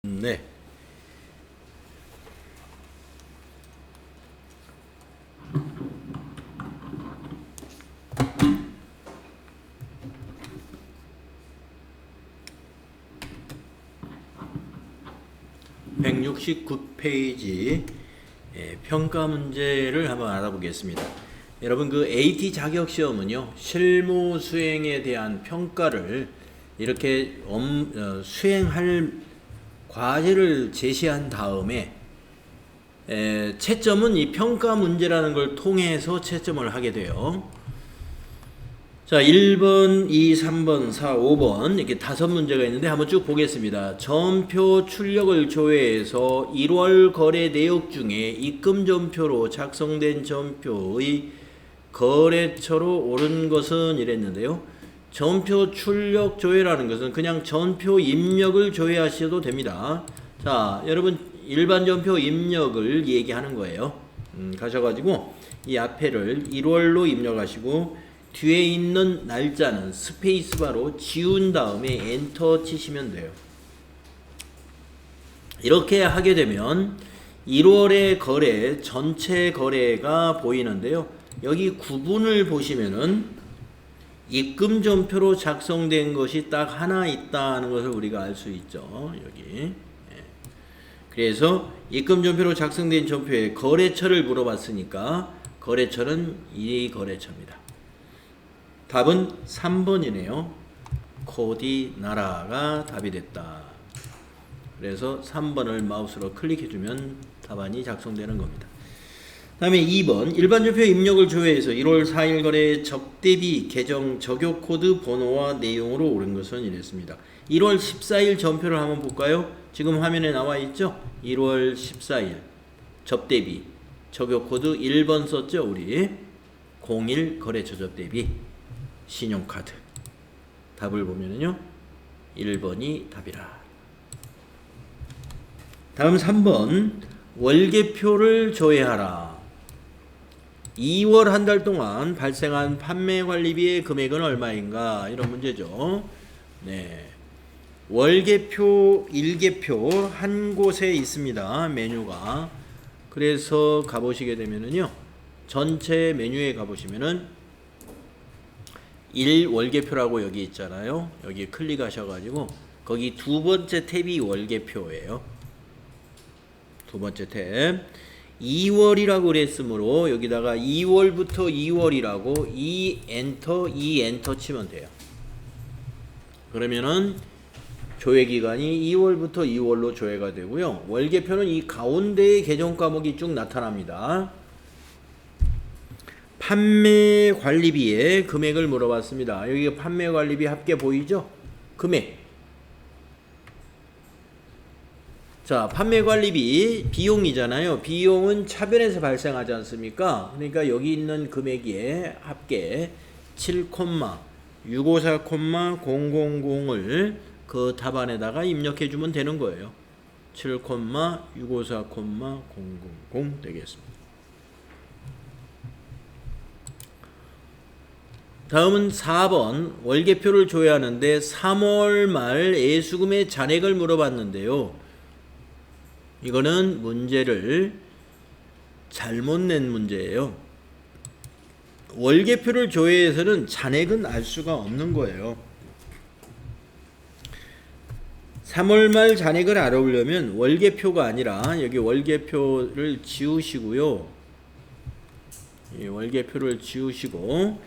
네. (169페이지) 평가 문제를 한번 알아보겠습니다. 여러분, 그 AT 자격 시험은요, 실무 수행에 대한 평가를 이렇게 수행할 과제를 제시한 다음에 채점은 이 평가 문제라는 걸 통해서 채점을 하게 돼요. 자, 1번, 2, 3번, 4, 5번 이렇게 5문제가 있는데 한번 쭉 보겠습니다. 전표 출력을 조회해서 1월 거래 내역 중에 입금 전표로 작성된 전표의 거래처로 옳은 것은 이랬는데요. 전표 출력 조회라는 것은 그냥 전표 입력을 조회하셔도 됩니다. 자, 여러분, 일반 전표 입력을 얘기하는 거예요. 가셔가지고 이 앞에를 1월로 입력하시고 뒤에 있는 날짜는 스페이스바로 지운 다음에 엔터 치시면 돼요. 이렇게 하게 되면 1월의 거래, 전체 거래가 보이는데요. 여기 구분을 보시면은 입금 전표로 작성된 것이 딱 하나 있다는 것을 우리가 알 수 있죠. 여기. 그래서 입금 전표로 작성된 전표에 거래처를 물어봤으니까 거래처는 이 거래처입니다. 답은 3번이네요. 코디나라가 답이 됐다. 그래서 3번을 마우스로 클릭해주면 답안이 작성되는 겁니다. 다음에 2번, 일반 전표 입력을 조회해서 1월 4일 거래 적대비 계정 적용 코드 번호와 내용으로 옳은 것은 이랬습니다. 1월 14일 전표를 한번 볼까요? 지금 화면에 나와 있죠? 1월 14일 접대비 적용 코드 1번 썼죠? 우리 01 거래처 접대비 신용카드. 답을 보면은요 1번이 답이라. 다음 3번, 월계표를 조회하라. 2월 한 달 동안 발생한 판매 관리비의 금액은 얼마인가? 이런 문제죠. 네. 월계표, 일계표 한 곳에 있습니다. 메뉴가. 그래서 가보시게 되면은요, 전체 메뉴에 가보시면은 1 월계표라고 여기 있잖아요. 여기 클릭하셔가지고 거기 두 번째 탭이 월계표예요. 두 번째 탭. 2월이라고 그랬으므로 여기다가 2월부터 2월이라고 이 엔터 치면 돼요. 그러면은 조회 기간이 2월부터 2월로 조회가 되고요. 월계표는 이 가운데에 계정 과목이 쭉 나타납니다. 판매 관리비의 금액을 물어봤습니다. 여기 판매 관리비 합계 보이죠? 금액. 자, 판매 관리비 비용이잖아요. 비용은 차변에서 발생하지 않습니까? 그러니까 여기 있는 금액의 합계 7,654,000을 그 답안에다가 입력해 주면 되는 거예요. 7,654,000 되겠습니다. 다음은 4번, 월계표를 조회하는데 3월 말 예수금의 잔액을 물어봤는데요. 이거는 문제를 잘못 낸 문제예요. 월계표를 조회해서는 잔액은 알 수가 없는 거예요. 3월 말 잔액을 알아보려면 월계표가 아니라 여기 월계표를 지우시고요. 이 월계표를 지우시고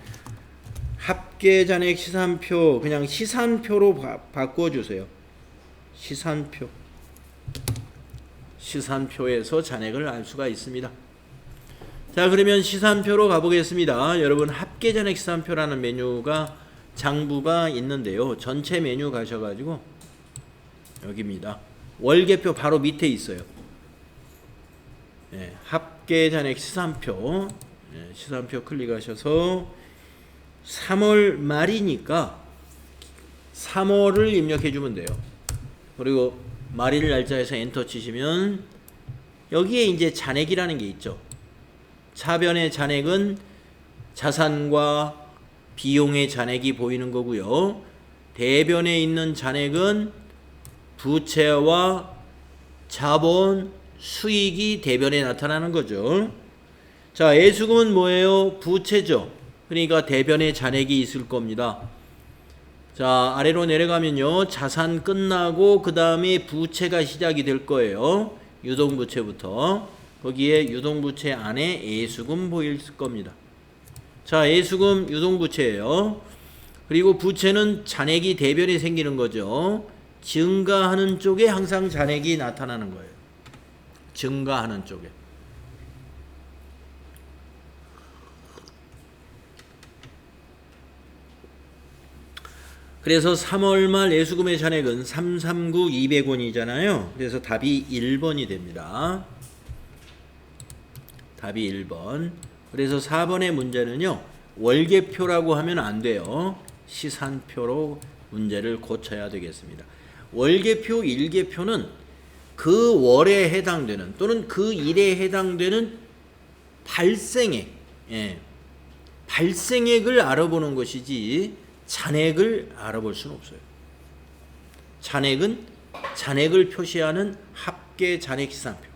합계 잔액 시산표 그냥 시산표로 바꿔주세요. 시산표에서 잔액을 알 수가 있습니다. 자, 그러면 시산표로 가보겠습니다. 여러분, 합계 잔액 시산표라는 메뉴가 장부가 있는데요. 전체 메뉴 가셔가지고 여기입니다. 월계표 바로 밑에 있어요. 네, 합계 잔액 시산표. 네, 시산표 클릭하셔서 3월 말이니까 3월을 입력해 주면 돼요. 그리고 말일 날짜에서 엔터 치시면 여기에 이제 잔액이라는 게 있죠. 차변의 잔액은 자산과 비용의 잔액이 보이는 거고요. 대변에 있는 잔액은 부채와 자본, 수익이 대변에 나타나는 거죠. 자, 애수금은 뭐예요? 부채죠. 그러니까 대변에 잔액이 있을 겁니다. 자, 아래로 내려가면요. 자산 끝나고 그 다음에 부채가 시작이 될 거예요. 유동부채부터. 거기에 유동부채 안에 애수금 보일 겁니다. 자, 애수금 유동부채예요. 그리고 부채는 잔액이 대변에 생기는 거죠. 증가하는 쪽에 항상 잔액이 나타나는 거예요. 증가하는 쪽에. 그래서 3월 말 애수금의 잔액은 339 200원이잖아요. 그래서 답이 1번이 됩니다. 답이 1번. 그래서 4번의 문제는요. 월계표라고 하면 안 돼요. 시산표로 문제를 고쳐야 되겠습니다. 월계표, 일계표는 그 월에 해당되는 또는 그 일에 해당되는 발생액, 발생액을 알아보는 것이지 잔액을 알아볼 수는 없어요. 잔액은 잔액을 표시하는 합계 잔액 시산표.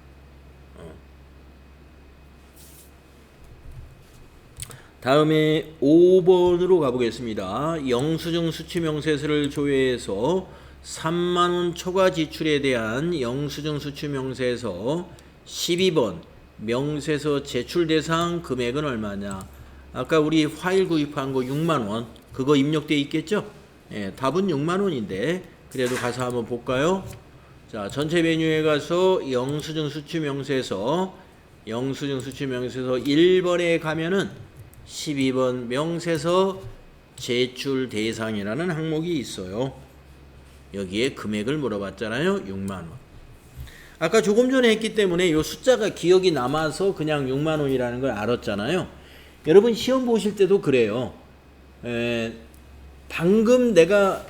다음에 5번으로 가보겠습니다. 영수증 수취명세서를 조회해서 3만원 초과 지출에 대한 영수증 수취명세서 12번 명세서 제출 대상 금액은 얼마냐. 아까 우리 파일 구입한 거 6만원 그거 입력되어 있겠죠? 답은 6만원인데 그래도 가서 한번 볼까요? 자, 전체 메뉴에 가서 영수증 수취명세서 1번에 가면은 12번 명세서 제출 대상이라는 항목이 있어요. 여기에 금액을 물어봤잖아요. 6만원. 아까 조금 전에 했기 때문에 이 숫자가 기억이 남아서 그냥 6만원이라는 걸 알았잖아요. 여러분 시험 보실 때도 그래요. 방금 내가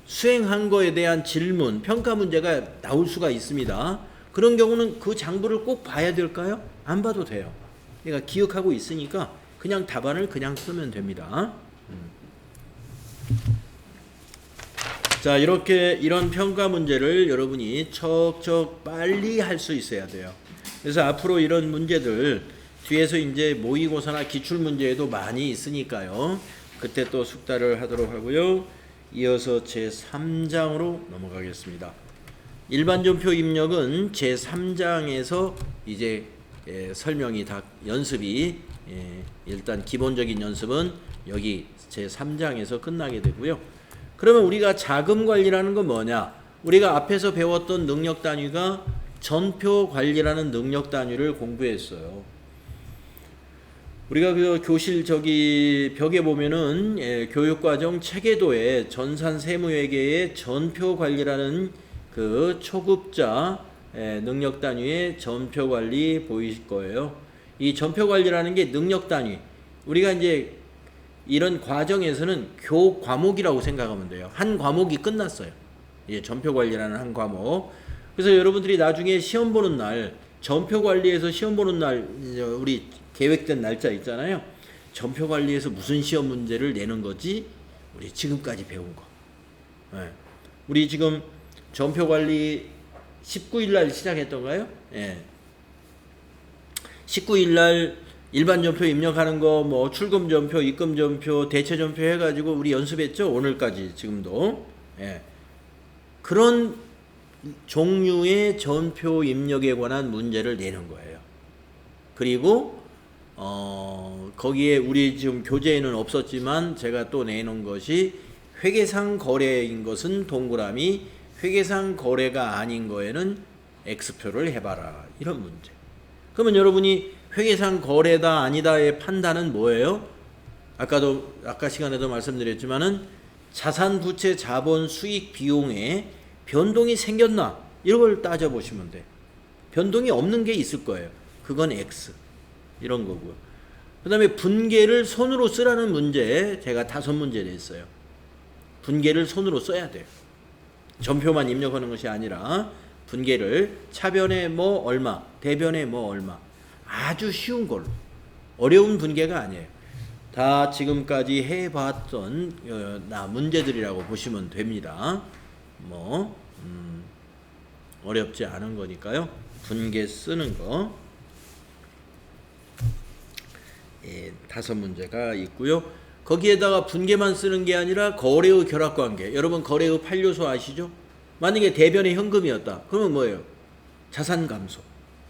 수행한 거에 대한 질문, 평가 문제가 나올 수가 있습니다. 그런 경우는 그 장부를 꼭 봐야 될까요? 안 봐도 돼요. 내가 기억하고 있으니까 그냥 답안을 그냥 쓰면 됩니다. 자, 이런 평가 문제를 여러분이 척척 빨리 할 수 있어야 돼요. 그래서 앞으로 이런 문제들 뒤에서 이제 모의고사나 기출 문제에도 많이 있으니까요. 그때 또 숙달을 하도록 하고요. 이어서 제3장으로 넘어가겠습니다. 일반 전표 입력은 제3장에서 이제 설명이 다 연습이 일단 기본적인 연습은 여기 제3장에서 끝나게 되고요. 그러면 우리가 자금 관리라는 건 뭐냐? 우리가 앞에서 배웠던 능력 단위가 전표 관리라는 능력 단위를 공부했어요. 우리가 그 교실 벽에 보면은 교육과정 체계도에 전산 세무회계의 전표 관리라는 그 초급자 능력 단위의 전표 관리 보이실 거예요. 이 전표 관리라는 게 능력 단위. 우리가 이제 이런 과정에서는 과목이라고 생각하면 돼요. 한 과목이 끝났어요. 전표 관리라는 한 과목. 그래서 여러분들이 나중에 시험 보는 날, 전표 관리에서 시험 보는 날, 우리 계획된 날짜 있잖아요. 전표 관리에서 무슨 시험 문제를 내는 거지? 우리 지금까지 배운 거. 우리 지금 전표 관리 19일 날 시작했던가요? 19일 날 일반 전표 입력하는 거, 뭐 출금 전표, 입금 전표, 대체 전표 해가지고 우리 연습했죠. 오늘까지 지금도. 그런 종류의 전표 입력에 관한 문제를 내는 거예요. 그리고 거기에 우리 지금 교재에는 없었지만 제가 또 내놓은 것이 회계상 거래인 것은 동그라미, 회계상 거래가 아닌 거에는 X표를 해봐라. 이런 문제. 그러면 여러분이 회계상 거래다 아니다의 판단은 뭐예요? 아까 시간에도 말씀드렸지만은 자산, 부채, 자본, 수익, 비용에 변동이 생겼나? 이런 걸 따져보시면 돼. 변동이 없는 게 있을 거예요. 그건 X. 이런 거고요. 그 다음에 분계를 손으로 쓰라는 문제 제가 5문제 냈어요. 분계를 손으로 써야 돼요. 전표만 입력하는 것이 아니라 분계를 차변에 뭐 얼마, 대변에 뭐 얼마. 아주 쉬운 걸로. 어려운 분계가 아니에요. 다 지금까지 해봤던 문제들이라고 보시면 됩니다. 어렵지 않은 거니까요. 분계 쓰는 거. 예, 5문제가 있고요. 거기에다가 분계만 쓰는 게 아니라 거래의 결합관계. 여러분 거래의 8요소 아시죠? 만약에 대변의 현금이었다. 그러면 뭐예요? 자산 감소.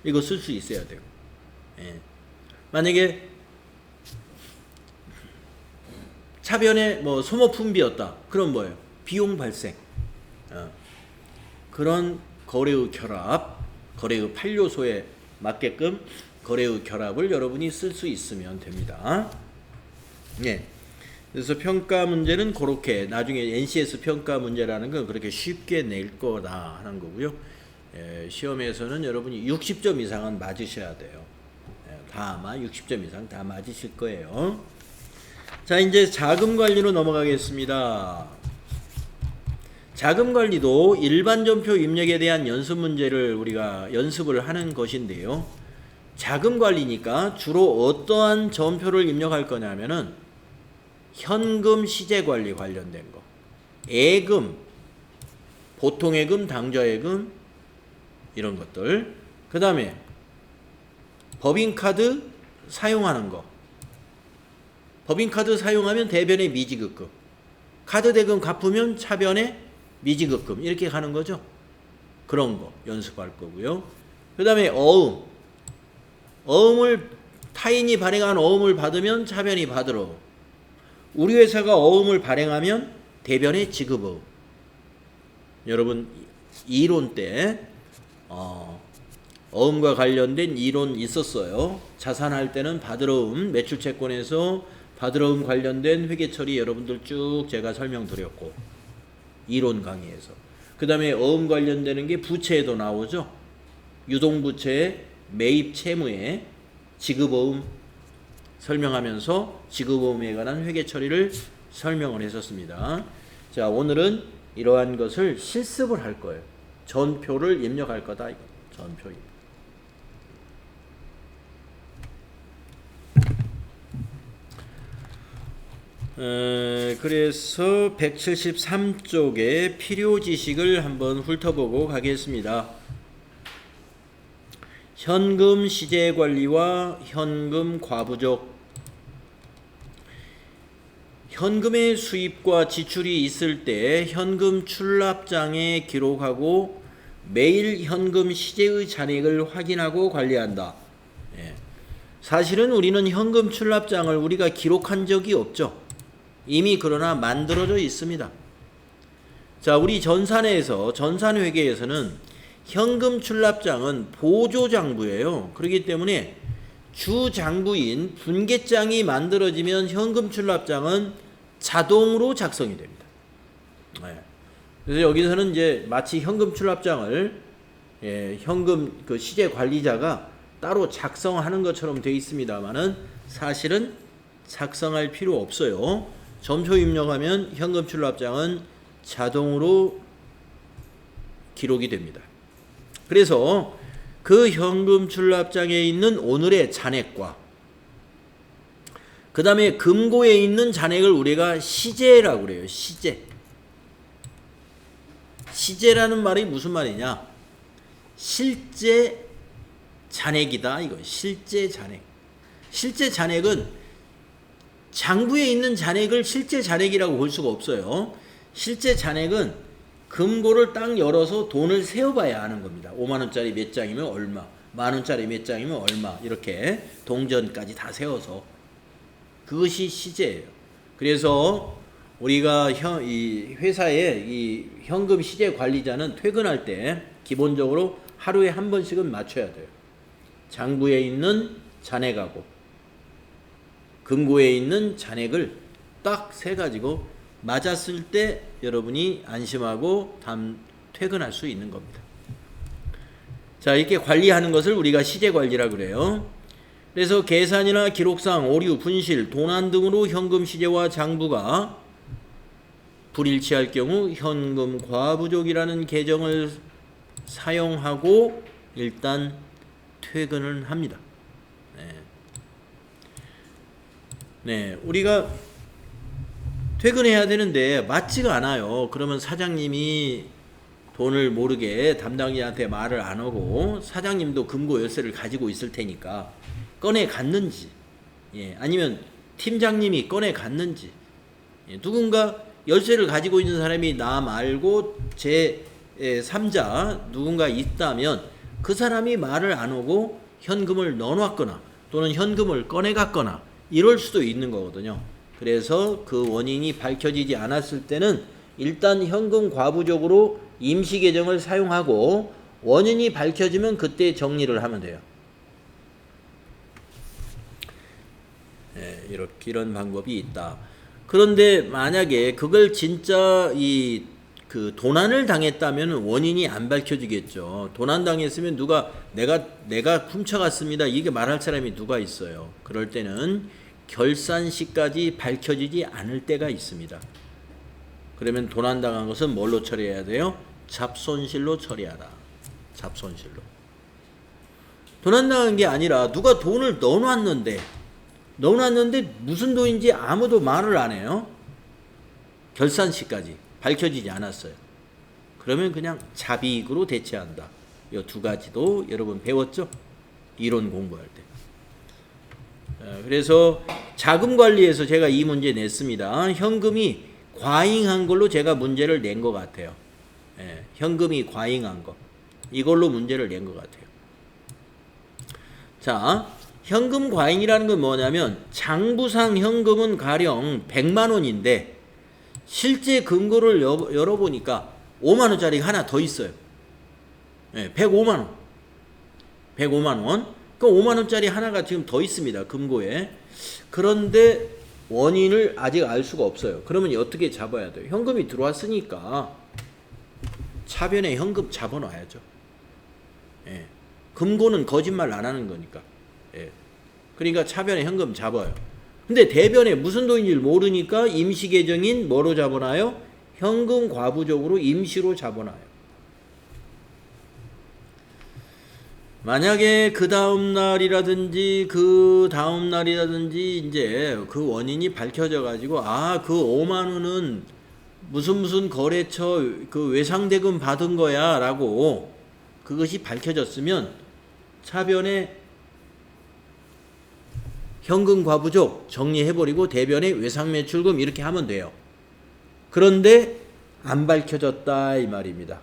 이거 쓸 수 있어야 돼요. 예. 만약에 차변에 뭐 소모품비였다. 그럼 뭐예요? 비용 발생. 그런 거래의 결합, 거래의 8요소에 맞게끔 거래의 결합을 여러분이 쓸 수 있으면 됩니다. 네. 그래서 평가 문제는 그렇게 나중에 NCS 평가 문제라는 건 그렇게 쉽게 낼 거다 하는 거고요. 시험에서는 여러분이 60점 이상은 맞으셔야 돼요. 다 아마 60점 이상 다 맞으실 거예요. 자, 이제 자금 관리로 넘어가겠습니다. 자금 관리도 일반 전표 입력에 대한 연습 문제를 우리가 연습을 하는 것인데요. 자금 관리니까 주로 어떠한 전표를 입력할 거냐면은 현금 시제 관리 관련된 거. 예금, 보통예금, 당좌예금 이런 것들. 그 다음에 법인카드 사용하는 거. 법인카드 사용하면 대변의 미지급금. 카드 대금 갚으면 차변의 미지급금. 이렇게 가는 거죠. 그런 거 연습할 거고요. 그 다음에 어음. 어음을 타인이 발행한 어음을 받으면 차변이 받으러. 우리 회사가 어음을 발행하면 대변의 지급어음. 여러분 이론 때 어음과 관련된 이론 있었어요. 자산할 때는 받으러음, 매출채권에서 받으러음 관련된 회계처리 여러분들 쭉 제가 설명드렸고 이론 강의에서. 그 다음에 어음 관련되는 게 부채에도 나오죠. 유동부채의 매입 채무에 지급어음 설명하면서 지급어음에 관한 회계처리를 설명을 했었습니다. 자, 오늘은 이러한 것을 실습을 할 거예요. 전표를 입력할 거다. 이거. 전표 입력. 그래서 173쪽의 필요 지식을 한번 훑어보고 가겠습니다. 현금 시제 관리와 현금 과부족. 현금의 수입과 지출이 있을 때 현금 출납장에 기록하고 매일 현금 시제의 잔액을 확인하고 관리한다. 예. 사실은 우리는 현금 출납장을 우리가 기록한 적이 없죠. 이미 그러나 만들어져 있습니다. 자, 우리 전산회에서 전산회계에서는 현금 출납장은 보조장부예요. 그렇기 때문에 주장부인 분계장이 만들어지면 현금 출납장은 자동으로 작성이 됩니다. 네. 그래서 여기서는 이제 마치 현금 출납장을 현금 그 시제 관리자가 따로 작성하는 것처럼 되어 있습니다만은 사실은 작성할 필요 없어요. 점표 입력하면 현금 출납장은 자동으로 기록이 됩니다. 그래서 그 현금 출납장에 있는 오늘의 잔액과 그 다음에 금고에 있는 잔액을 우리가 시제라고 그래요. 시제. 시제라는 말이 무슨 말이냐? 실제 잔액이다. 이거 실제 잔액. 실제 잔액은 장부에 있는 잔액을 실제 잔액이라고 볼 수가 없어요. 실제 잔액은 금고를 딱 열어서 돈을 세어봐야 아는 겁니다. 5만원짜리 몇 장이면 얼마, 만원짜리 몇 장이면 얼마, 이렇게 동전까지 다 세워서. 그것이 시제예요. 그래서 우리가 이 회사의 이 현금 시제 관리자는 퇴근할 때 기본적으로 하루에 한 번씩은 맞춰야 돼요. 장부에 있는 잔액하고 금고에 있는 잔액을 딱 세가지고 맞았을 때 여러분이 안심하고 퇴근할 수 있는 겁니다. 자, 이렇게 관리하는 것을 우리가 시제 관리라고 그래요. 그래서 계산이나 기록상 오류, 분실, 도난 등으로 현금 시제와 장부가 불일치할 경우 현금 과부족이라는 계정을 사용하고 일단 퇴근을 합니다. 네, 우리가 퇴근해야 되는데 맞지가 않아요. 그러면 사장님이 돈을 모르게 담당자한테 말을 안 하고 사장님도 금고 열쇠를 가지고 있을 테니까 꺼내 갔는지, 아니면 팀장님이 꺼내 갔는지, 누군가 열쇠를 가지고 있는 사람이 나 말고 제 3자 누군가 있다면 그 사람이 말을 안 하고 현금을 넣어놨거나 또는 현금을 꺼내갔거나 이럴 수도 있는 거거든요. 그래서 그 원인이 밝혀지지 않았을 때는 일단 현금 과부족으로 임시 계정을 사용하고 원인이 밝혀지면 그때 정리를 하면 돼요. 이런 방법이 있다. 그런데 만약에 그걸 진짜 그 도난을 당했다면 원인이 안 밝혀지겠죠. 도난 당했으면 내가 훔쳐갔습니다 이게 말할 사람이 누가 있어요. 그럴 때는 결산시까지 밝혀지지 않을 때가 있습니다. 그러면 도난 당한 것은 뭘로 처리해야 돼요? 잡손실로 처리하라. 잡손실로. 도난 당한 게 아니라 누가 돈을 넣어놨는데 무슨 돈인지 아무도 말을 안 해요. 결산시까지 밝혀지지 않았어요. 그러면 그냥 잡이익으로 대체한다. 이 두 가지도 여러분 배웠죠? 이론 공부할 때. 그래서 자금 관리에서 제가 이 문제 냈습니다. 현금이 과잉한 걸로 제가 문제를 낸 것 같아요. 현금이 과잉한 거. 이걸로 문제를 낸 것 같아요. 자, 현금 과잉이라는 건 뭐냐면 장부상 현금은 가령 100만 원인데 실제 금고를 열어보니까 5만 원짜리 하나 더 있어요. 105만 원. 105만 원. 그 5만 원짜리 하나가 지금 더 있습니다. 금고에. 그런데 원인을 아직 알 수가 없어요. 그러면 어떻게 잡아야 돼요? 현금이 들어왔으니까 차변에 현금 잡아놔야죠. 금고는 거짓말 안 하는 거니까. 그러니까 차변에 현금 잡아요. 근데 대변에 무슨 돈인지 모르니까 임시 계정인 뭐로 잡아놔요? 현금 과부족으로 임시로 잡아놔요. 만약에 그 다음 날이라든지 이제 그 원인이 밝혀져 가지고 그 5만 원은 무슨 거래처 그 외상대금 받은 거야 라고 그것이 밝혀졌으면 차변에 현금 과부족 정리해버리고 대변에 외상매출금 이렇게 하면 돼요. 그런데 안 밝혀졌다 이 말입니다.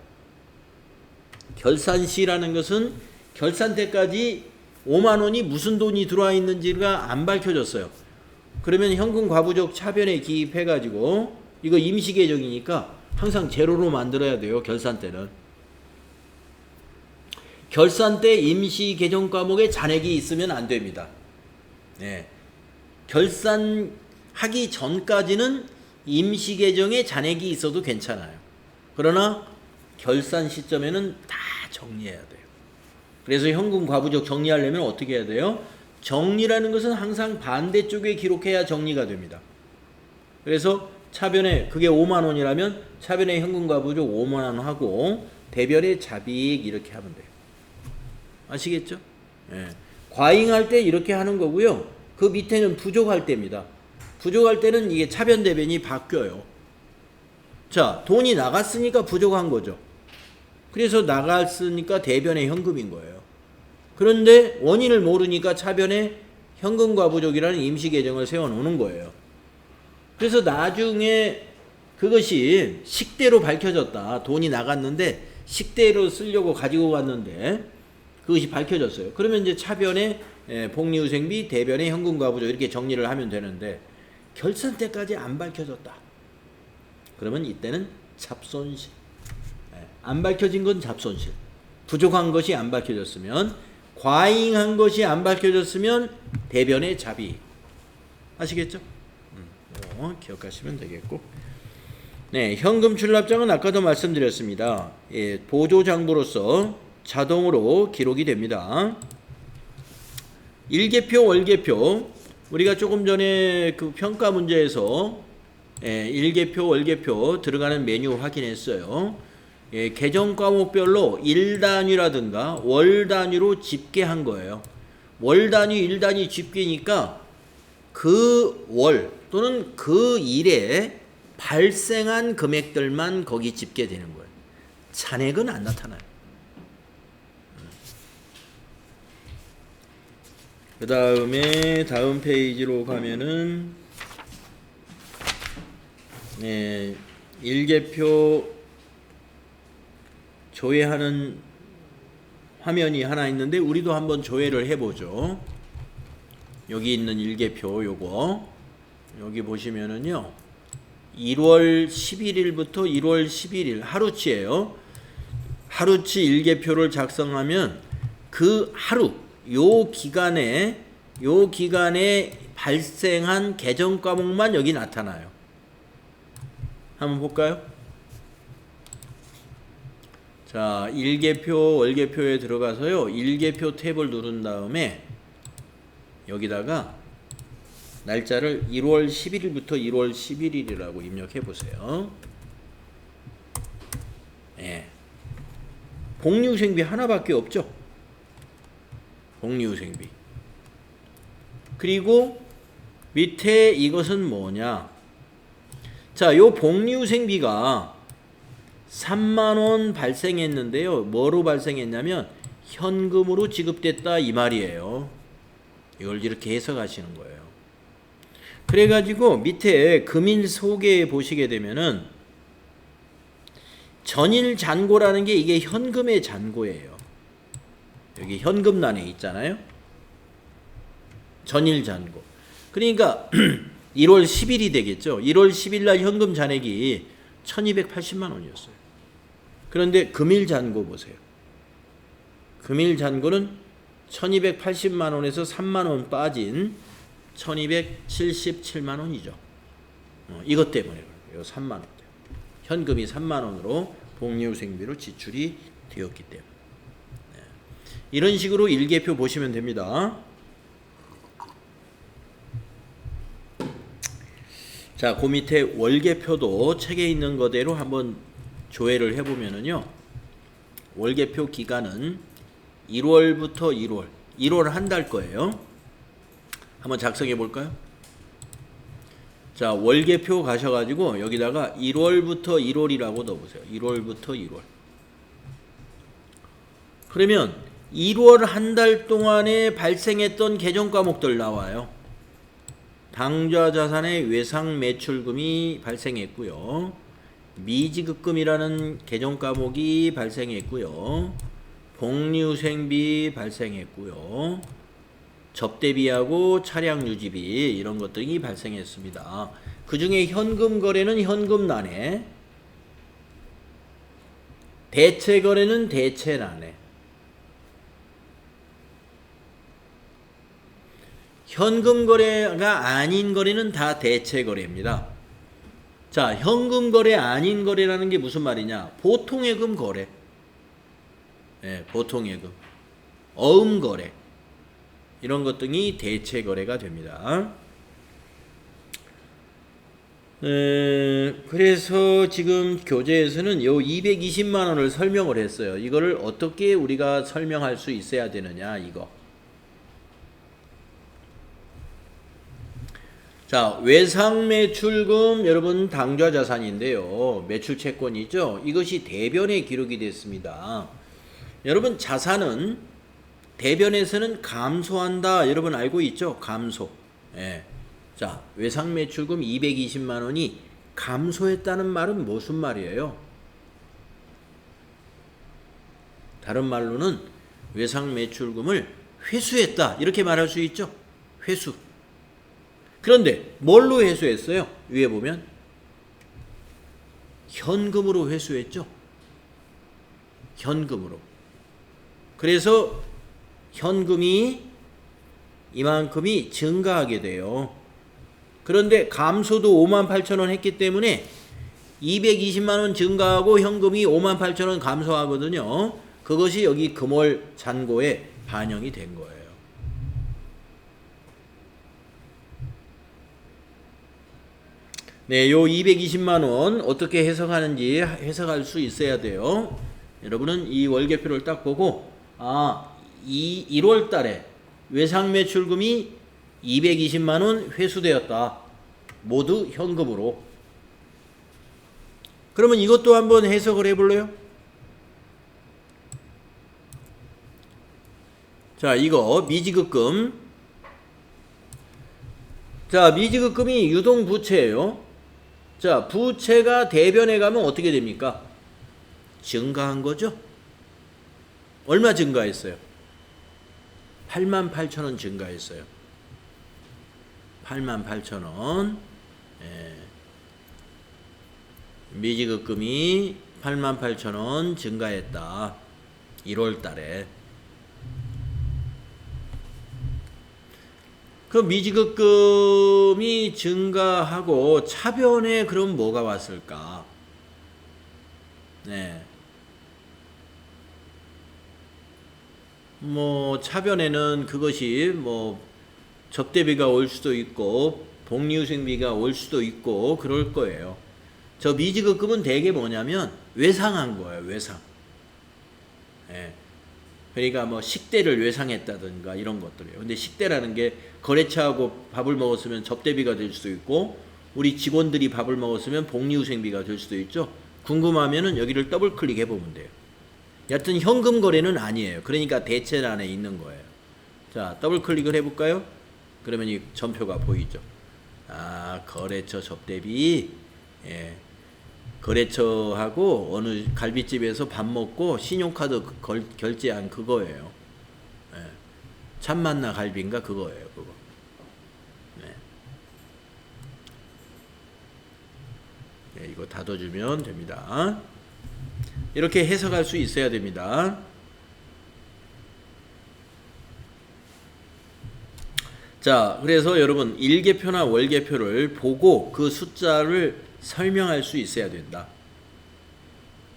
결산시라는 것은 결산 때까지 5만 원이 무슨 돈이 들어와 있는지가 안 밝혀졌어요. 그러면 현금 과부족 차변에 기입해가지고 이거 임시 계정이니까 항상 제로로 만들어야 돼요. 결산 때는. 결산 때 임시 계정 과목에 잔액이 있으면 안 됩니다. 결산하기 전까지는 임시 계정에 잔액이 있어도 괜찮아요. 그러나 결산 시점에는 다 정리해야 돼요. 그래서 현금 과부족 정리하려면 어떻게 해야 돼요? 정리라는 것은 항상 반대쪽에 기록해야 정리가 됩니다. 그래서 차변에 그게 5만 원이라면 차변에 현금 과부족 5만 원 하고 대변에 잡이익 이렇게 하면 돼요. 아시겠죠? 과잉할 때 이렇게 하는 거고요. 그 밑에는 부족할 때입니다. 부족할 때는 이게 차변 대변이 바뀌어요. 자, 돈이 나갔으니까 부족한 거죠. 그래서 나갔으니까 대변에 현금인 거예요. 그런데 원인을 모르니까 차변에 현금 과부족이라는 임시 계정을 세워놓는 거예요. 그래서 나중에 그것이 식대로 밝혀졌다. 돈이 나갔는데 식대로 쓰려고 가지고 갔는데 그것이 밝혀졌어요. 그러면 이제 차변에 복리후생비, 대변에 현금 과부족 이렇게 정리를 하면 되는데 결산 때까지 안 밝혀졌다. 그러면 이때는 잡손실. 안 밝혀진 건 잡손실. 부족한 것이 안 밝혀졌으면, 과잉한 것이 안 밝혀졌으면 대변의 잡이. 아시겠죠? 기억하시면 되겠고. 네, 현금 출납장은 아까도 말씀드렸습니다. 보조장부로서 자동으로 기록이 됩니다. 일개표, 월개표. 우리가 조금 전에 그 평가 문제에서 일개표, 월개표 들어가는 메뉴 확인했어요. 계정 과목별로 일 단위라든가 월 단위로 집계한 거예요. 월 단위, 일 단위 집계니까 그 월 또는 그 일에 발생한 금액들만 거기 집계되는 거예요. 잔액은 안 나타나요. 그 다음에 다음 페이지로 가면은 일개표 조회하는 화면이 하나 있는데 우리도 한번 조회를 해보죠. 여기 있는 일개표 요거 여기 보시면은요 1월 11일부터 1월 11일 하루치예요. 하루치 일개표를 작성하면 그 하루 요 기간에 발생한 계정 과목만 여기 나타나요. 한번 볼까요? 자, 일개표 월개표에 들어가서요. 일개표 탭을 누른 다음에 여기다가 날짜를 1월 11일부터 1월 11일이라고 입력해 보세요. 예. 복리후생비 하나밖에 없죠. 복리후생비. 그리고 밑에 이것은 뭐냐? 자, 요 복리후생비가 3만원 발생했는데요. 뭐로 발생했냐면 현금으로 지급됐다 이 말이에요. 이걸 이렇게 해석하시는 거예요. 그래가지고 밑에 금일 소개에 보시게 되면은 전일 잔고라는 게 이게 현금의 잔고예요. 여기 현금란에 있잖아요. 전일 잔고. 그러니까 1월 10일이 되겠죠. 1월 10일 날 현금 잔액이 1280만 원이었어요. 그런데 금일 잔고 보세요. 금일 잔고는 1280만 원에서 3만 원 빠진 1277만 원이죠. 이것 때문에 그래요. 3만 원. 현금이 3만 원으로 복리후생비로 지출이 되었기 때문에. 이런 식으로 일개표 보시면 됩니다. 자, 그 밑에 월개표도 책에 있는 거대로 한번 조회를 해보면은요. 월개표 기간은 1월부터 1월 한 달 거예요. 한번 작성해 볼까요? 자, 월개표 가셔가지고 여기다가 1월부터 1월이라고 넣어보세요. 1월부터 1월. 그러면 1월 한 달 동안에 발생했던 계정 과목들 나와요. 당좌 자산의 외상 매출금이 발생했고요. 미지급금이라는 계정 과목이 발생했고요. 복리후생비 발생했고요. 접대비하고 차량 유지비 이런 것들이 발생했습니다. 그 중에 현금 거래는 현금란에, 대체 거래는 대체란에, 현금 거래가 아닌 거래는 다 대체 거래입니다. 자, 현금 거래 아닌 거래라는 게 무슨 말이냐? 보통예금 거래, 보통예금, 어음 거래 이런 것 등이 대체 거래가 됩니다. 그래서 지금 교재에서는 요 220만 원을 설명을 했어요. 이거를 어떻게 우리가 설명할 수 있어야 되느냐 이거. 자, 외상매출금 여러분 당좌 자산인데요. 매출채권이죠. 이것이 대변에 기록이 됐습니다. 여러분 자산은 대변에서는 감소한다. 여러분 알고 있죠? 감소. 예. 자, 외상매출금 220만 원이 감소했다는 말은 무슨 말이에요? 다른 말로는 외상매출금을 회수했다. 이렇게 말할 수 있죠? 회수. 그런데 뭘로 회수했어요? 위에 보면 현금으로 회수했죠. 현금으로. 그래서 현금이 이만큼이 증가하게 돼요. 그런데 감소도 58,000원 했기 때문에 220만 원 증가하고 현금이 58,000원 감소하거든요. 그것이 여기 금월 잔고에 반영이 된 거예요. 네, 요 220만 원 어떻게 해석하는지 해석할 수 있어야 돼요. 여러분은 이 월계표를 딱 보고 1월 달에 외상 매출금이 220만 원 회수되었다. 모두 현금으로. 그러면 이것도 한번 해석을 해볼래요? 자, 이거 미지급금. 자, 미지급금이 유동부채예요. 자, 부채가 대변에 가면 어떻게 됩니까? 증가한 거죠? 얼마 증가했어요? 88,000원 증가했어요. 88,000원. 예. 미지급금이 88,000원 증가했다. 1월 달에. 그 미지급금이 증가하고 차변에 그럼 뭐가 왔을까? 네. 뭐 차변에는 그것이 뭐 접대비가 올 수도 있고 복리후생비가 올 수도 있고 그럴 거예요. 저 미지급금은 대개 뭐냐면 외상한 거예요. 외상. 예. 그러니까 뭐 식대를 외상했다든가 이런 것들이에요. 근데 식대라는 게 거래처하고 밥을 먹었으면 접대비가 될 수도 있고 우리 직원들이 밥을 먹었으면 복리후생비가 될 수도 있죠. 궁금하면은 여기를 더블 클릭해 보면 돼요. 여하튼 현금 거래는 아니에요. 그러니까 대체란에 있는 거예요. 자, 더블 클릭을 해볼까요? 그러면 이 전표가 보이죠. 아, 거래처 접대비. 예. 거래처하고 어느 갈비집에서 밥 먹고 신용카드 결제한 그거예요. 예. 참만나 갈비인가 그거예요. 그거. 네. 네, 이거 닫아주면 됩니다. 이렇게 해석할 수 있어야 됩니다. 자, 그래서 여러분 일개표나 월개표를 보고 그 숫자를 설명할 수 있어야 된다.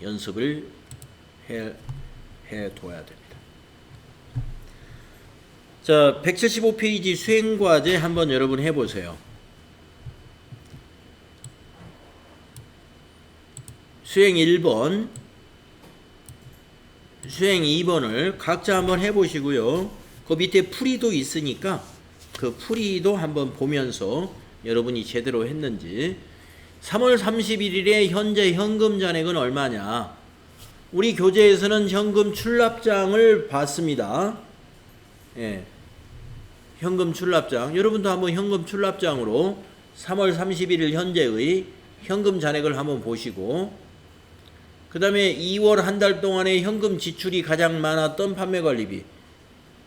연습을 해둬야 됩니다. 자, 175페이지 수행과제 한번 여러분 해보세요. 수행 1번, 수행 2번을 각자 한번 해보시고요. 그 밑에 풀이도 있으니까 그 풀이도 한번 보면서 여러분이 제대로 했는지. 3월 31일에 현재 현금 잔액은 얼마냐? 우리 교재에서는 현금 출납장을 봤습니다. 예. 현금 출납장. 여러분도 한번 현금 출납장으로 3월 31일 현재의 현금 잔액을 한번 보시고, 그 다음에 2월 한 달 동안의 현금 지출이 가장 많았던 판매관리비.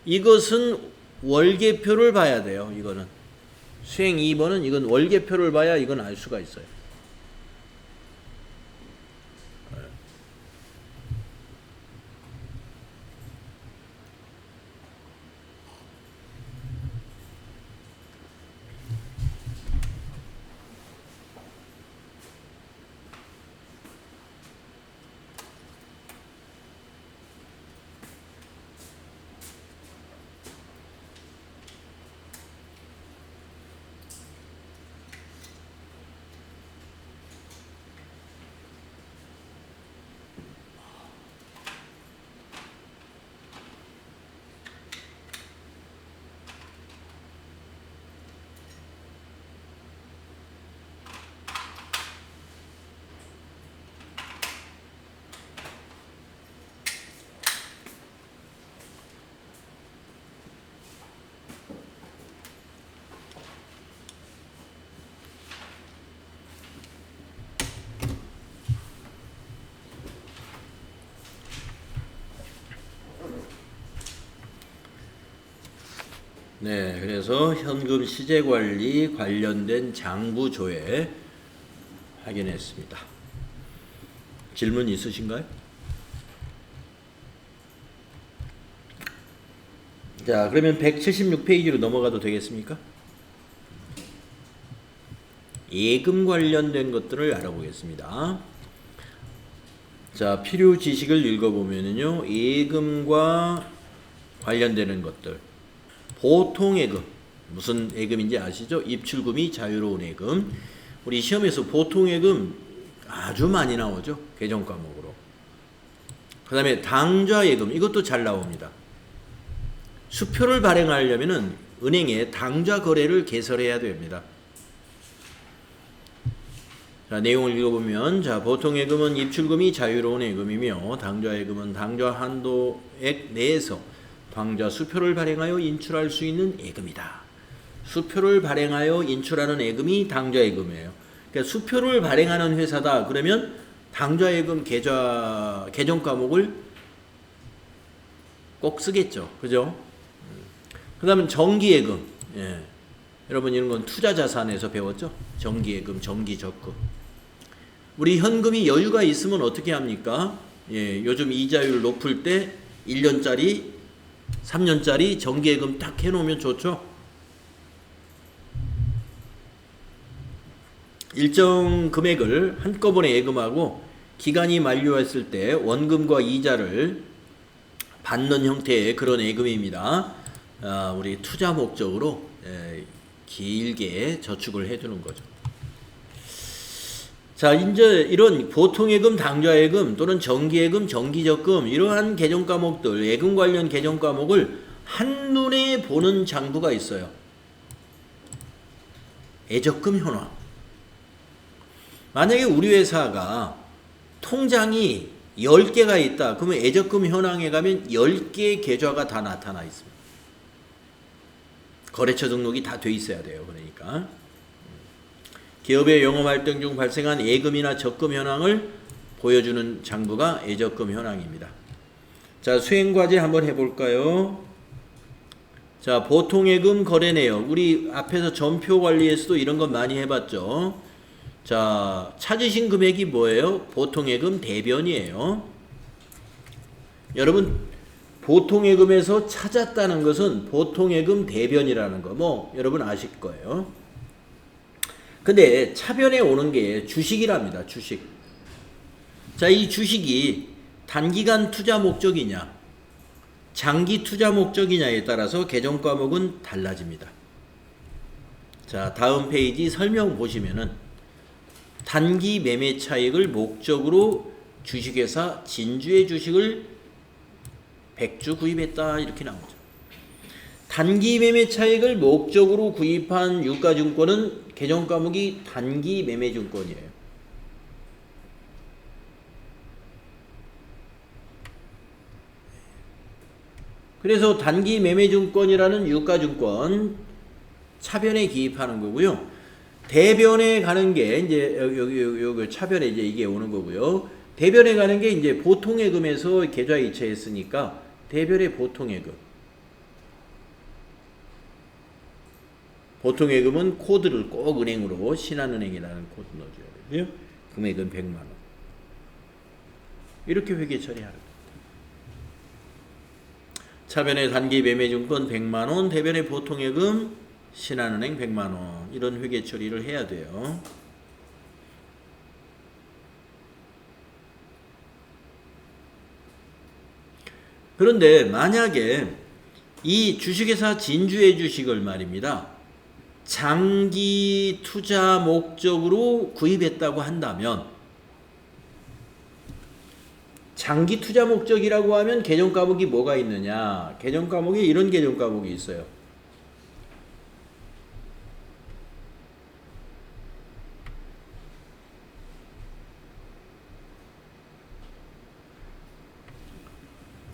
이것은 월계표를 봐야 돼요. 이거는. 수행 2번은 이건 월계표를 봐야 이건 알 수가 있어요. 네, 그래서 현금 시제 관리 관련된 장부 조회 확인했습니다. 질문 있으신가요? 자, 그러면 176페이지로 넘어가도 되겠습니까? 예금 관련된 것들을 알아보겠습니다. 자, 필요 지식을 읽어보면요, 예금과 관련되는 것들. 보통 예금, 무슨 예금인지 아시죠? 입출금이 자유로운 예금. 우리 시험에서 보통 예금 아주 많이 나오죠. 개정 과목으로. 그 다음에 당좌 예금, 이것도 잘 나옵니다. 수표를 발행하려면은 은행에 당좌 거래를 개설해야 됩니다. 자, 내용을 읽어보면, 자, 보통 예금은 입출금이 자유로운 예금이며, 당좌 예금은 당좌 한도액 내에서 광자 수표를 발행하여 인출할 수 있는 예금이다. 수표를 발행하여 인출하는 예금이 당좌예금이에요. 그러니까 수표를 발행하는 회사다. 그러면 당좌예금 계정 과목을 꼭 쓰겠죠. 그죠? 그 다음에 정기예금. 예. 여러분 이런 건 투자자산에서 배웠죠? 정기예금, 정기적금. 우리 현금이 여유가 있으면 어떻게 합니까? 예, 요즘 이자율 높을 때 1년짜리, 3년짜리 정기예금 딱 해놓으면 좋죠? 일정 금액을 한꺼번에 예금하고 기간이 만료했을 때 원금과 이자를 받는 형태의 그런 예금입니다. 우리 투자 목적으로 길게 저축을 해두는 거죠. 자, 이제 이런 보통예금, 당좌예금 또는 정기예금, 정기적금 이러한 계정 과목들, 예금 관련 계정 과목을 한눈에 보는 장부가 있어요. 예적금 현황. 만약에 우리 회사가 통장이 10개가 있다. 그러면 예적금 현황에 가면 10개의 계좌가 다 나타나 있습니다. 거래처 등록이 다 돼 있어야 돼요. 그러니까 기업의 영업활동 중 발생한 예금이나 적금 현황을 보여주는 장부가 예적금 현황입니다. 자, 수행과제 한번 해볼까요? 자, 보통예금 거래 내역. 우리 앞에서 전표 관리에서도 이런 건 많이 해봤죠. 자, 찾으신 금액이 뭐예요? 보통예금 대변이에요. 여러분 보통예금에서 찾았다는 것은 보통예금 대변이라는 거 뭐 여러분 아실 거예요. 근데 차변에 오는 게 주식이랍니다. 주식. 자, 이 주식이 단기간 투자 목적이냐 장기 투자 목적이냐에 따라서 계정 과목은 달라집니다. 자, 다음 페이지 설명 보시면은 단기 매매 차익을 목적으로 주식회사 진주의 주식을 100주 구입했다 이렇게 나오죠. 단기 매매 차익을 목적으로 구입한 유가증권은 계정 과목이 단기 매매 증권이에요. 그래서 단기 매매 증권이라는 유가증권 차변에 기입하는 거고요. 대변에 가는 게 이제 여기 차변에 이제 이게 오는 거고요. 대변에 가는 게 이제 보통예금에서 계좌 이체했으니까 대변의 보통예금. 보통예금은 코드를 꼭 은행으로 신한은행이라는 코드 넣어줘야 되고요. 금액은 100만 원. 이렇게 회계 처리하는 겁니다. 차변의 단기 매매증권 100만 원, 대변의 보통예금 신한은행 100만 원. 이런 회계 처리를 해야 돼요. 그런데 만약에 이 주식회사 진주의 주식을 말입니다. 장기 투자 목적으로 구입했다고 한다면 장기 투자 목적이라고 하면 계정 과목이 뭐가 있느냐? 계정 과목에 이런 계정 과목이 있어요.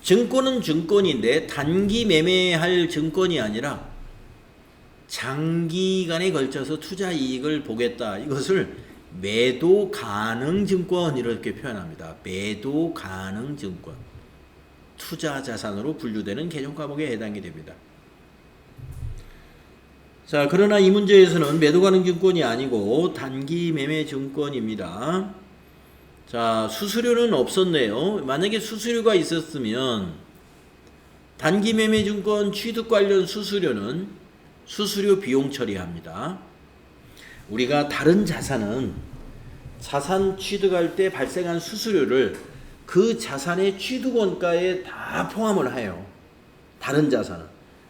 증권은 증권인데 단기 매매할 증권이 아니라 장기간에 걸쳐서 투자 이익을 보겠다. 이것을 매도 가능 증권 이렇게 표현합니다. 매도 가능 증권. 투자 자산으로 분류되는 계정 과목에 해당이 됩니다. 자, 그러나 이 문제에서는 매도 가능 증권이 아니고 단기 매매 증권입니다. 자, 수수료는 없었네요. 만약에 수수료가 있었으면 단기 매매 증권 취득 관련 수수료는 수수료 비용 처리합니다. 우리가 다른 자산은 자산 취득할 때 발생한 수수료를 그 자산의 취득 원가에 다 포함을 해요. 다른 자산은.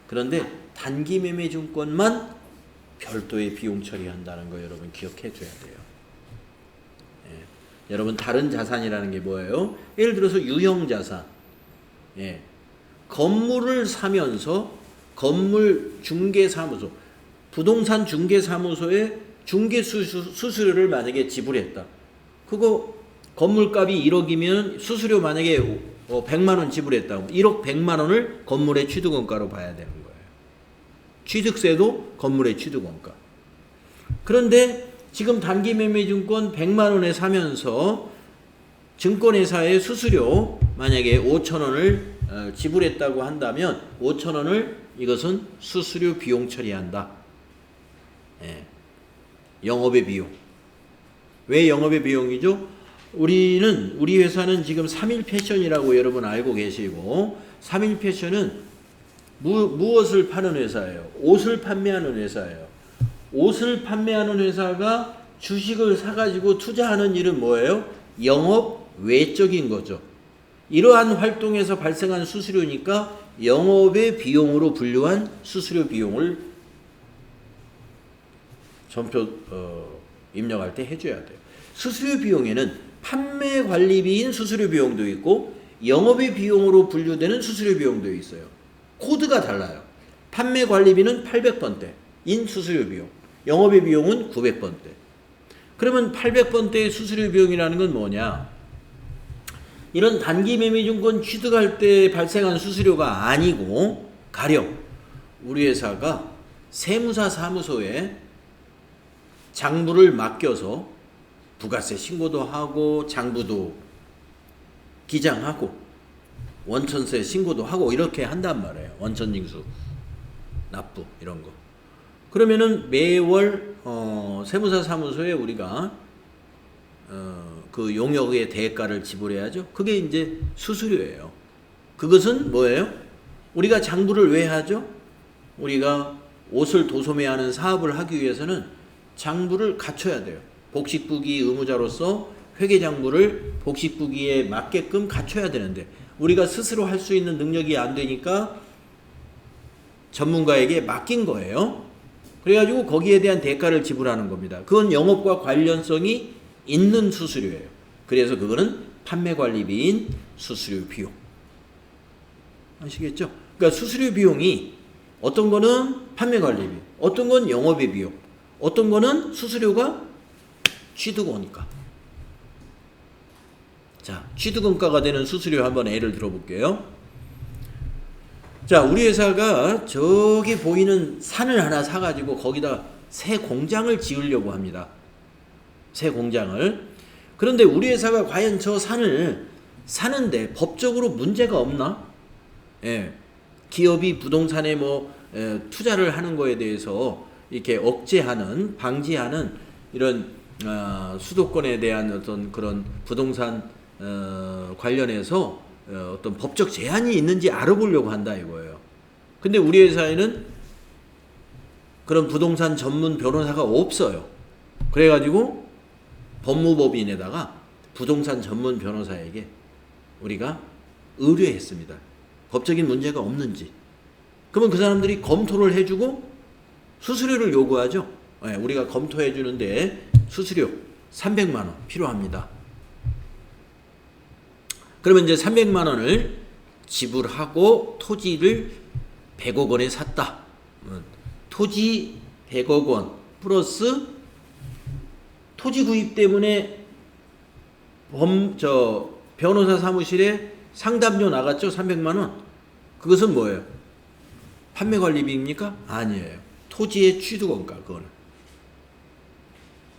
그런데 단기 매매 증권만 별도의 비용 처리한다는 거 여러분 기억해 줘야 돼요. 예. 여러분 다른 자산이라는 게 뭐예요? 예를 들어서 유형 자산. 예. 건물을 사면서 건물 중개사무소, 부동산 중개사무소에 중개 수수료를 만약에 지불했다. 그거 건물값이 1억이면 수수료 만약에 100만 원 지불했다고 1억 100만 원을 건물의 취득원가로 봐야 되는 거예요. 취득세도 건물의 취득원가. 그런데 지금 단기매매증권 100만 원에 사면서 증권회사의 수수료 만약에 5천 원을 지불했다고 한다면 5천 원을 이것은 수수료 비용 처리한다. 예. 영업의 비용. 왜 영업의 비용이죠? 우리 회사는 지금 3일 패션이라고 여러분 알고 계시고 3일 패션은 무엇을 파는 회사예요? 옷을 판매하는 회사예요. 옷을 판매하는 회사가 주식을 사가지고 투자하는 일은 뭐예요? 영업 외적인 거죠. 이러한 활동에서 발생한 수수료니까 영업의 비용으로 분류한 수수료 비용을 전표 입력할 때 해줘야 돼요. 수수료 비용에는 판매 관리비인 수수료 비용도 있고 영업의 비용으로 분류되는 수수료 비용도 있어요. 코드가 달라요. 판매 관리비는 800번대인 수수료 비용, 영업의 비용은 900번대. 그러면 800번대의 수수료 비용이라는 건 뭐냐? 이런 단기 매매증권 취득할 때 발생한 수수료가 아니고 가령 우리 회사가 세무사 사무소에 장부를 맡겨서 부가세 신고도 하고 장부도 기장하고 원천세 신고도 하고 이렇게 한단 말이에요. 원천징수, 납부 이런 거. 그러면은 매월 세무사 사무소에 우리가 그 용역의 대가를 지불해야죠. 그게 이제 수수료예요. 그것은 뭐예요? 우리가 장부를 왜 하죠? 우리가 옷을 도소매하는 사업을 하기 위해서는 장부를 갖춰야 돼요. 복식부기 의무자로서 회계장부를 복식부기에 맞게끔 갖춰야 되는데 우리가 스스로 할 수 있는 능력이 안 되니까 전문가에게 맡긴 거예요. 그래가지고 거기에 대한 대가를 지불하는 겁니다. 그건 영업과 관련성이 있는 수수료예요. 그래서 그거는 판매관리비인 수수료 비용. 아시겠죠? 그러니까 수수료 비용이 어떤 거는 판매관리비, 어떤 건 영업의 비용, 어떤 거는 수수료가 취득원가. 자, 취득원가가 되는 수수료 한번 예를 들어볼게요. 자, 우리 회사가 저기 보이는 산을 하나 사가지고 거기다 새 공장을 지으려고 합니다. 새 공장을. 그런데 우리 회사가 과연 저 산을 사는데 법적으로 문제가 없나? 예. 기업이 부동산에 투자를 하는 거에 대해서 이렇게 억제하는, 방지하는 이런 수도권에 대한 어떤 그런 부동산 관련해서 어떤 법적 제한이 있는지 알아보려고 한다 이거예요. 근데 우리 회사에는 그런 부동산 전문 변호사가 없어요. 그래가지고 법무법인에다가 부동산 전문 변호사에게 우리가 의뢰했습니다. 법적인 문제가 없는지. 그러면 그 사람들이 검토를 해주고 수수료를 요구하죠. 네, 우리가 검토해 주는데 수수료 300만 원 필요합니다. 그러면 이제 300만 원을 지불하고 토지를 100억 원에 샀다. 토지 100억 원 플러스 토지 구입 때문에 변호사 사무실에 상담료 나갔죠? 300만 원. 그것은 뭐예요? 판매 관리비입니까? 아니에요. 토지의 취득원가, 그거는.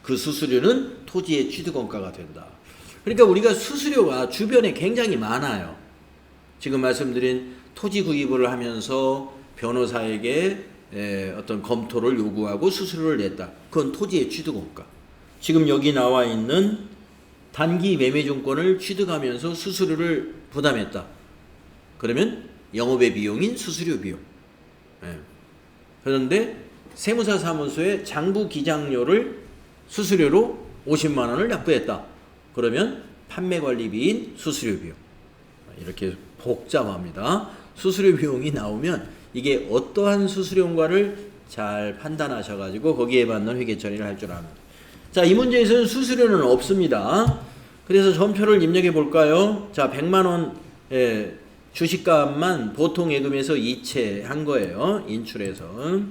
그 수수료는 토지의 취득원가가 된다. 그러니까 우리가 수수료가 주변에 굉장히 많아요. 지금 말씀드린 토지 구입을 하면서 변호사에게 어떤 검토를 요구하고 수수료를 냈다. 그건 토지의 취득원가. 지금 여기 나와 있는 단기 매매증권을 취득하면서 수수료를 부담했다. 그러면 영업의 비용인 수수료 비용. 그런데 세무사 사무소에 장부 기장료를 수수료로 50만 원을 납부했다. 그러면 판매관리비인 수수료 비용. 이렇게 복잡합니다. 수수료 비용이 나오면 이게 어떠한 수수료인가를 잘 판단하셔가지고 거기에 맞는 회계 처리를 할 줄 압니다. 자, 이 문제에서는 수수료는 없습니다. 그래서 전표를 입력해 볼까요? 자, 100만 원 주식값만 보통 예금에서 이체한 거예요. 인출해서.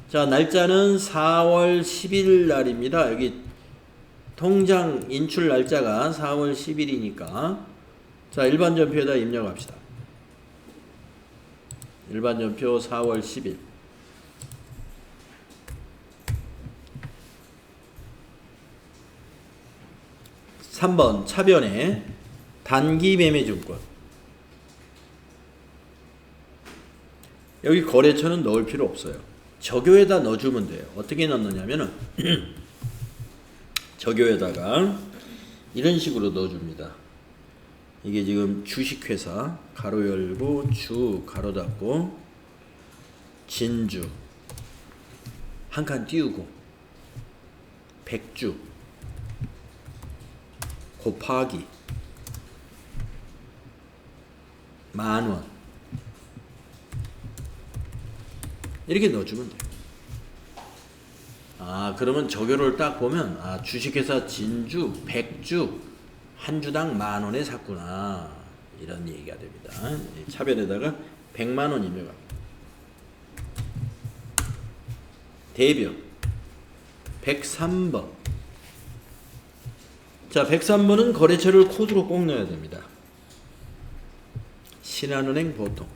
자, 날짜는 4월 10일 날입니다. 여기 통장 인출 날짜가 4월 10일이니까 자, 일반 전표에다 입력합시다. 일반 전표 4월 10일. 3번 차변에 단기 매매증권. 여기 거래처는 넣을 필요 없어요. 저교에다 넣어주면 돼요. 어떻게 넣느냐면은 저교에다가 이런 식으로 넣어줍니다. 이게 지금 주식회사 가로 열고 주 가로 닫고 진주 한 칸 띄우고 백주 곱하기 만원 이렇게 넣어주면 돼요. 아, 그러면 저교를 딱 보면 아, 주식회사 진주 백주 한 주당 만원에 샀구나 이런 얘기가 됩니다. 차변에다가 100만원 입력합니다. 대변 103번. 자, 103번은 거래처를 코드로 꼭 넣어야 됩니다. 신한은행 보통.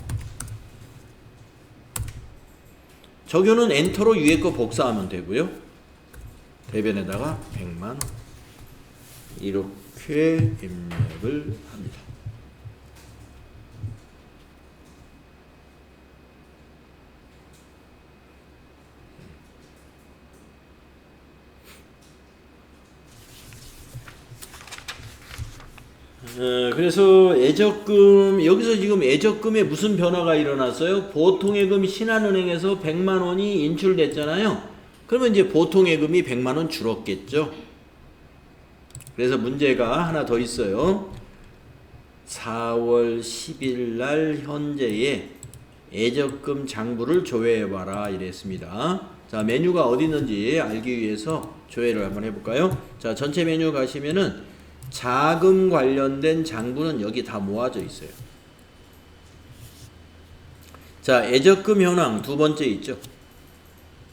저교는 엔터로 위에 거 복사하면 되고요. 대변에다가 100만원 이렇게 입력을 합니다. 그래서 예적금 여기서 지금 예적금에 무슨 변화가 일어났어요? 보통예금 신한은행에서 100만원이 인출됐잖아요. 그러면 이제 보통예금이 100만원 줄었겠죠. 그래서 문제가 하나 더 있어요. 4월 10일 날 현재의 예적금 장부를 조회해봐라 이랬습니다. 자, 메뉴가 어디 있는지 알기 위해서 조회를 한번 해볼까요? 자, 전체 메뉴 가시면은 자금 관련된 장부는 여기 다 모아져 있어요. 자, 예적금 현황 두 번째 있죠.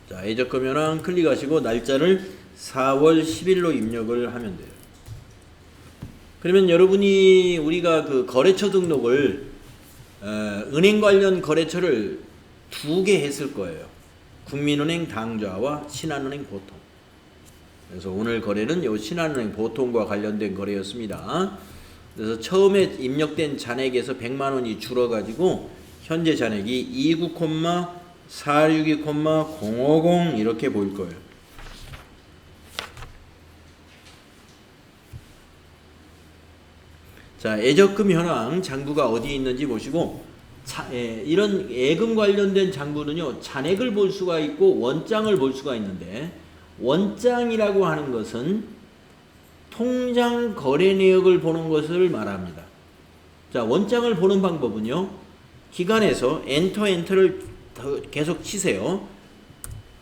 자, 예적금 현황 클릭하시고 날짜를 4월 10일로 입력을 하면 돼요. 그러면 여러분이 우리가 그 거래처 등록을 은행 관련 거래처를 2개 했을 거예요. 국민은행 당좌와 신한은행 보통. 그래서 오늘 거래는 요 신한은행 보통과 관련된 거래였습니다. 그래서 처음에 입력된 잔액에서 100만원이 줄어가지고 현재 잔액이 29,462,050 이렇게 보일 거예요. 자, 예적금 현황 장부가 어디 있는지 보시고 이런 예금 관련된 장부는요 잔액을 볼 수가 있고 원장을 볼 수가 있는데 원장이라고 하는 것은 통장 거래 내역을 보는 것을 말합니다. 자, 원장을 보는 방법은요 기간에서 엔터를 계속 치세요.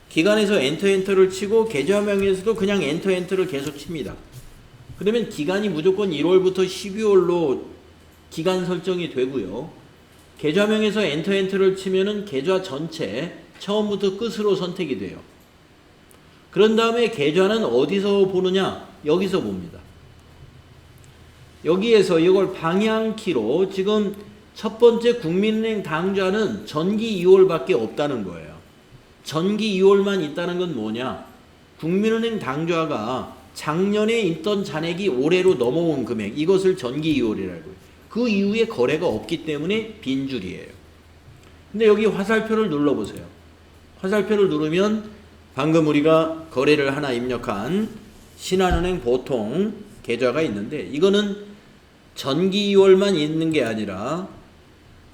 기간에서 엔터를 치고 계좌명에서도 그냥 엔터를 계속 칩니다. 그러면 기간이 무조건 1월부터 12월로 기간 설정이 되고요. 계좌명에서 엔터를 치면은 계좌 전체 처음부터 끝으로 선택이 돼요. 그런 다음에 계좌는 어디서 보느냐? 여기서 봅니다. 여기에서 이걸 방향키로 지금 첫 번째 국민은행 당좌는 전기 2월밖에 없다는 거예요. 전기 2월만 있다는 건 뭐냐? 국민은행 당좌가 작년에 있던 잔액이 올해로 넘어온 금액, 이것을 전기 2월이라고 해요. 그 이후에 거래가 없기 때문에 빈줄이에요. 근데 여기 화살표를 눌러보세요. 화살표를 누르면 방금 우리가 거래를 하나 입력한 신한은행 보통 계좌가 있는데 이거는 전기 2월만 있는 게 아니라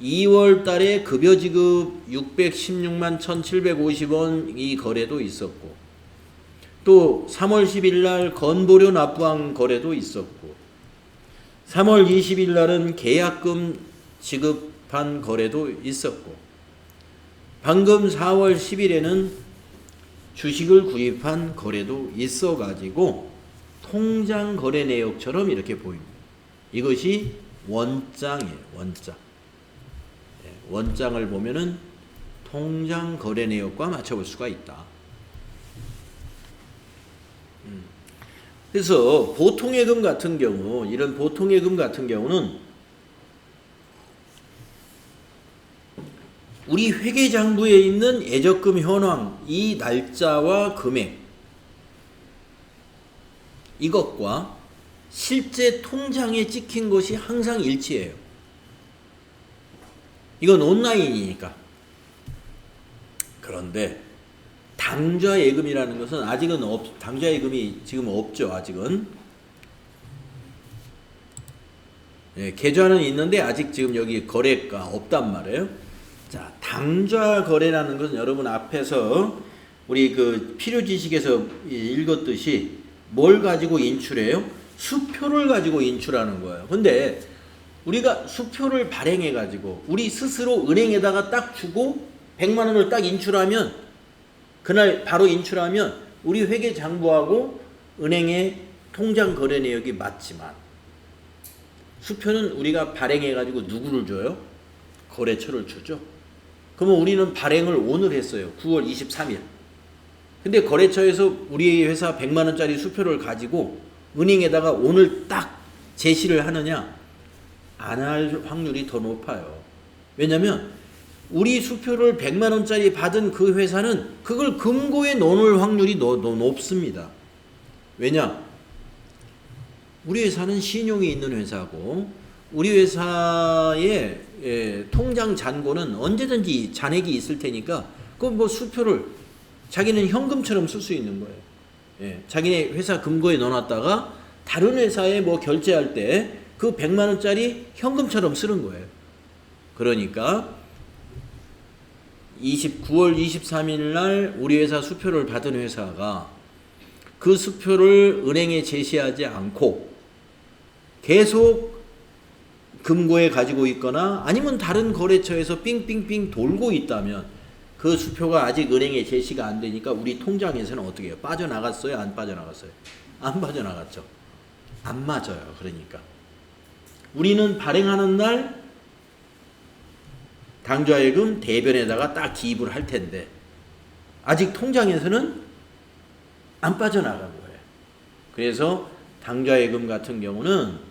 2월 달에 급여 지급 616만 1,750원 이 거래도 있었고 또 3월 10일 날 건보료 납부한 거래도 있었고 3월 20일 날은 계약금 지급한 거래도 있었고 방금 4월 10일에는 주식을 구입한 거래도 있어가지고 통장 거래 내역처럼 이렇게 보입니다. 이것이 원장이에요. 원장. 원장을 보면은 통장 거래 내역과 맞춰볼 수가 있다. 그래서 보통예금 같은 경우, 이런 보통예금 같은 경우는 우리 회계장부에 있는 예적금 현황 이 날짜와 금액 이것과 실제 통장에 찍힌 것이 항상 일치해요. 이건 온라인이니까. 그런데 당좌 예금이라는 것은 아직은 당좌 예금이 지금 없죠. 아직은. 예, 계좌는 있는데 아직 지금 여기 거래가 없단 말이에요. 자, 당좌 거래라는 것은 여러분 앞에서 우리 그 필요 지식에서 읽었듯이 뭘 가지고 인출해요? 수표를 가지고 인출하는 거예요. 근데 우리가 수표를 발행해 가지고 우리 스스로 은행에다가 딱 주고 100만 원을 딱 인출하면 그날 바로 인출하면 우리 회계장부하고 은행의 통장 거래 내역이 맞지만 수표는 우리가 발행해 가지고 누구를 줘요? 거래처를 주죠. 그러면 우리는 발행을 오늘 했어요. 9월 23일. 근데 거래처에서 우리 회사 100만 원짜리 수표를 가지고 은행에다가 오늘 딱 제시를 하느냐? 안 할 확률이 더 높아요. 왜냐면 우리 수표를 100만 원짜리 받은 그 회사는 그걸 금고에 넣을 확률이 높습니다. 왜냐? 우리 회사는 신용이 있는 회사고 우리 회사의 통장 잔고는 언제든지 잔액이 있을 테니까 그 뭐 수표를 자기는 현금처럼 쓸 수 있는 거예요. 예, 자기네 회사 금고에 넣어놨다가 다른 회사에 뭐 결제할 때 그 100만 원짜리 현금처럼 쓰는 거예요. 그러니까 9월 23일 날 우리 회사 수표를 받은 회사가 그 수표를 은행에 제시하지 않고 계속 금고에 가지고 있거나 아니면 다른 거래처에서 삥삥삥 돌고 있다면 그 수표가 아직 은행에 제시가 안 되니까 우리 통장에서는 어떻게 해요? 빠져나갔어요? 안 빠져나갔어요? 안 빠져나갔죠. 안 맞아요. 그러니까 우리는 발행하는 날 당좌예금 대변에다가 딱 기입을 할 텐데 아직 통장에서는 안 빠져나간 거예요. 그래서 당좌예금 같은 경우는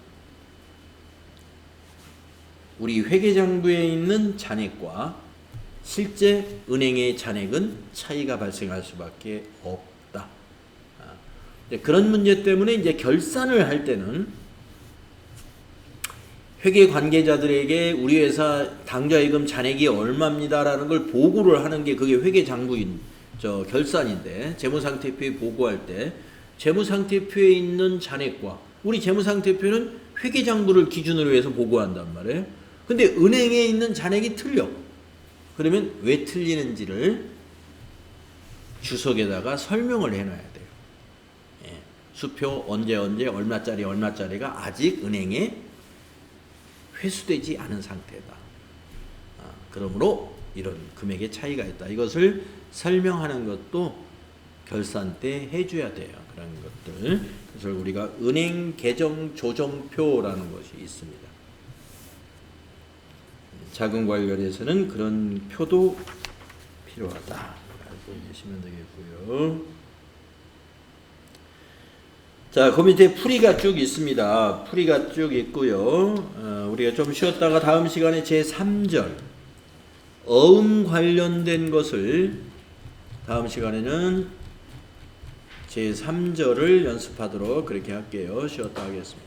우리 회계장부에 있는 잔액과 실제 은행의 잔액은 차이가 발생할 수밖에 없다. 그런 문제 때문에 이제 결산을 할 때는 회계 관계자들에게 우리 회사 당좌예금 잔액이 얼마입니다라는 걸 보고를 하는 게 그게 회계장부인 결산인데 재무상태표에 보고할 때 재무상태표에 있는 잔액과 우리 재무상태표는 회계장부를 기준으로 해서 보고한단 말이에요. 근데 은행에 있는 잔액이 틀려. 그러면 왜 틀리는지를 주석에다가 설명을 해놔야 돼요. 예, 수표 언제 얼마짜리가 아직 은행에 회수되지 않은 상태다. 그러므로 이런 금액의 차이가 있다. 이것을 설명하는 것도 결산 때 해줘야 돼요. 그런 것들. 그래서 우리가 은행 계정 조정표라는 것이 있습니다. 자금 관련해서는 그런 표도 필요하다. 알고 계시면 되겠고요. 자, 그 밑에 풀이가 쭉 있습니다. 풀이가 쭉 있고요. 우리가 좀 쉬었다가 다음 시간에 제3절 어음 관련된 것을 다음 시간에는 제3절을 연습하도록 그렇게 할게요. 쉬었다 하겠습니다.